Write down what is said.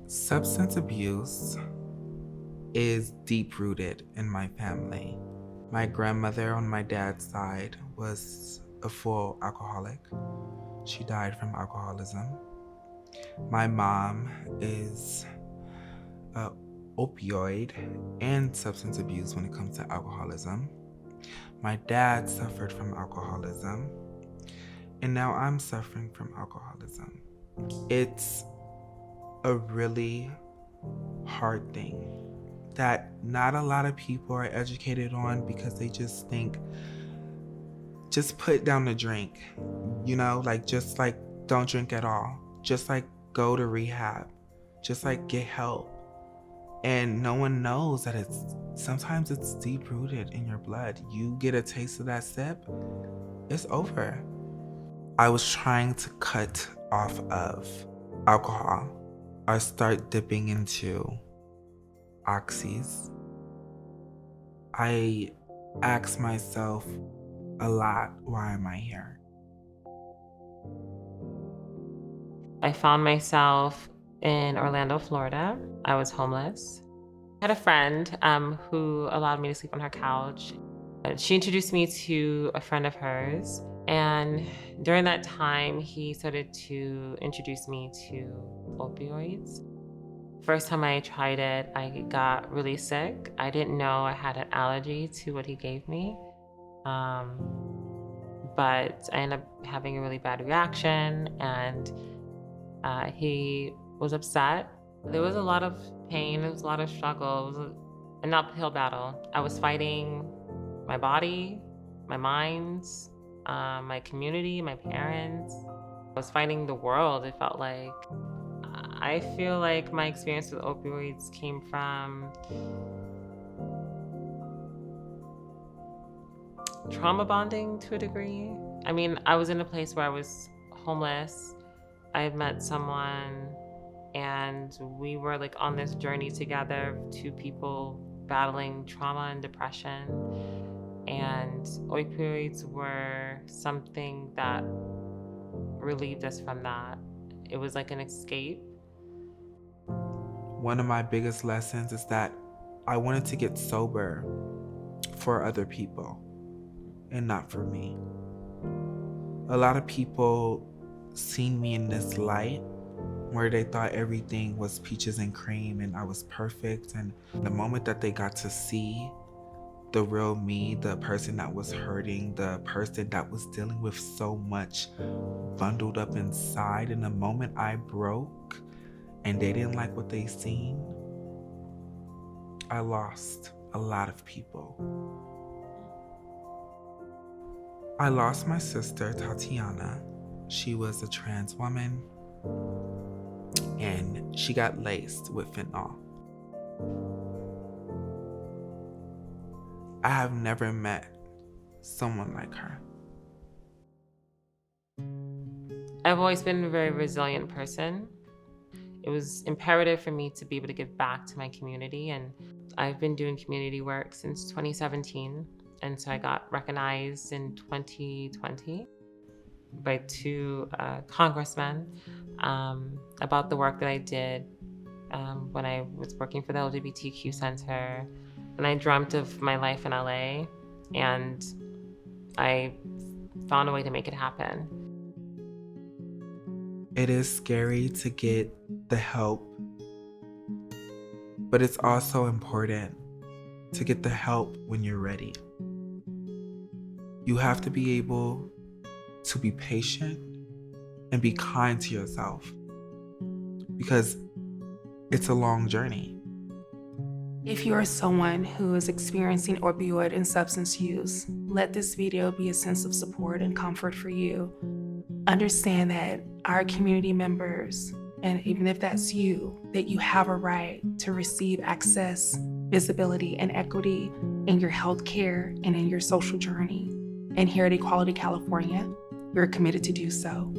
Substance abuse is deep rooted in my family. My grandmother on my dad's side was a full alcoholic. She died from alcoholism. My mom is a opioid and substance abuse when it comes to alcoholism. My dad suffered from alcoholism, and now I'm suffering from alcoholism. It's a really hard thing that not a lot of people are educated on because they just think, just put down the drink, just like don't drink at all, just like go to rehab, just like get help. And no one knows that sometimes it's deep rooted in your blood. You get a taste of that sip, it's over. I was trying to cut off of alcohol. I start dipping into oxys. I ask myself a lot, why am I here? I found myself in Orlando, Florida. I was homeless. I had a friend who allowed me to sleep on her couch. She introduced me to a friend of hers. And during that time, he started to introduce me to opioids. First time I tried it, I got really sick. I didn't know I had an allergy to what he gave me. Um, but I ended up having a really bad reaction, and he was upset. There was a lot of pain, there was a lot of struggle. It was an uphill battle. I was fighting my body, my mind, my community, my parents. I was fighting the world, it felt like. I feel like my experience with opioids came from trauma bonding to a degree. I mean, I was in a place where I was homeless. I had met someone and we were like on this journey together, two people battling trauma and depression. And opioids were something that relieved us from that. It was like an escape. One of my biggest lessons is that I wanted to get sober for other people and not for me. A lot of people seen me in this light where they thought everything was peaches and cream and I was perfect. And the moment that they got to see the real me, the person that was hurting, the person that was dealing with so much bundled up inside, and the moment I broke and they didn't like what they seen, I lost a lot of people. I lost my sister, Tatiana. She was a trans woman and she got laced with fentanyl. I have never met someone like her. I've always been a very resilient person. It was imperative for me to be able to give back to my community, and I've been doing community work since 2017. And so I got recognized in 2020 by two congressmen about the work that I did when I was working for the LGBTQ Center. And I dreamt of my life in LA, and I found a way to make it happen. It is scary to get the help, but it's also important to get the help when you're ready. You have to be able to be patient and be kind to yourself because it's a long journey. If you are someone who is experiencing opioid and substance use, let this video be a sense of support and comfort for you. Understand that our community members, and even if that's you, that you have a right to receive access, visibility, and equity in your health care and in your social journey. And here at Equality California, we're committed to do so.